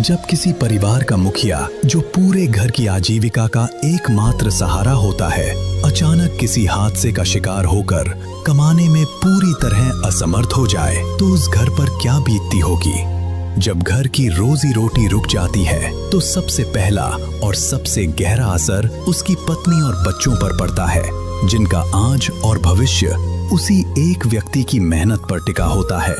जब किसी परिवार का मुखिया, जो पूरे घर की आजीविका का एकमात्र सहारा होता है, अचानक किसी हादसे का शिकार होकर कमाने में पूरी तरह असमर्थ हो जाए, तो उस घर पर क्या बीतती होगी। जब घर की रोजी रोटी रुक जाती है तो सबसे पहला और सबसे गहरा असर उसकी पत्नी और बच्चों पर पड़ता है, जिनका आज और भविष्य उसी एक व्यक्ति की मेहनत पर टिका होता है।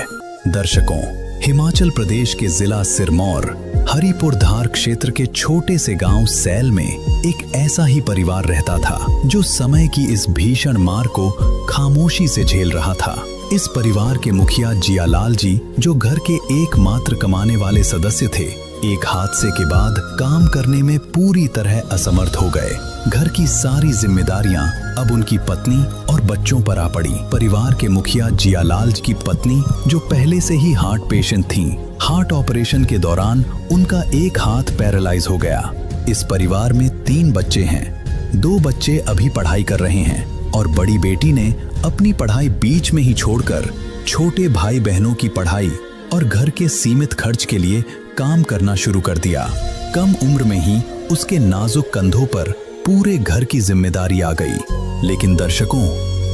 दर्शकों, हिमाचल प्रदेश के जिला सिरमौर हरिपुर धार क्षेत्र के छोटे से गांव सैल में एक ऐसा ही परिवार रहता था, जो समय की इस भीषण मार को खामोशी से झेल रहा था। इस परिवार के मुखिया जियालाल जी, जो घर के एकमात्र कमाने वाले सदस्य थे, एक हादसे के बाद काम करने में पूरी तरह असमर्थ हो गए। घर की सारी जिम्मेदारियां अब उनकी पत्नी और बच्चों पर आ पड़ी। परिवार के मुखिया जियालाल जी की पत्नी, जो पहले से ही हार्ट पेशेंट थीं, हार्ट ऑपरेशन के दौरान उनका एक हाथ पैरालाइज हो गया। इस परिवार में 3 बच्चे हैं। 2 बच्चे अभी पढ़ाई कर रहे हैं और बड़ी बेटी ने अपनी पढ़ाई बीच में ही छोड़कर छोटे भाई बहनों की पढ़ाई और घर के सीमित खर्च के लिए काम करना शुरू कर दिया। कम उम्र में ही उसके नाजुक कंधों पर पूरे घर की जिम्मेदारी आ गई। लेकिन दर्शकों,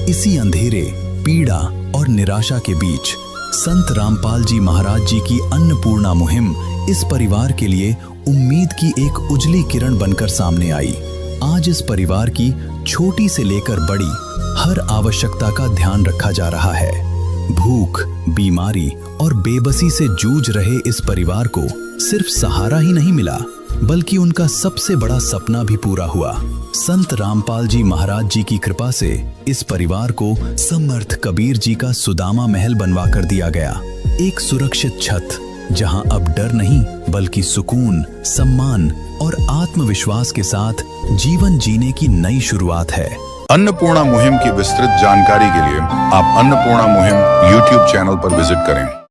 इसी अंधेरे, पीड़ा और निराशा के बीच संत रामपाल जी महाराज जी की अन्नपूर्णा मुहिम इस परिवार के लिए उम्मीद की एक उजली किरण बनकर सामने आई। आज इस परिवार की छोटी से लेकर बड़ी हर आवश्यकता का ध्यान रखा जा रहा है। भूख, बीमारी और बेबसी से जूझ रहे इस परिवार को सिर्फ सहारा ही नहीं मिला, बल्कि उनका सबसे बड़ा सपना भी पूरा हुआ। संत रामपाल जी महाराज जी की कृपा से इस परिवार को समर्थ कबीर जी का सुदामा महल बनवा कर दिया गया। एक सुरक्षित छत, जहां अब डर नहीं बल्कि सुकून, सम्मान और आत्मविश्वास के साथ जीवन जीने की नई शुरुआत है। अन्नपूर्णा मुहिम की विस्तृत जानकारी के लिए आप अन्नपूर्णा मुहिम YouTube चैनल पर विजिट करें।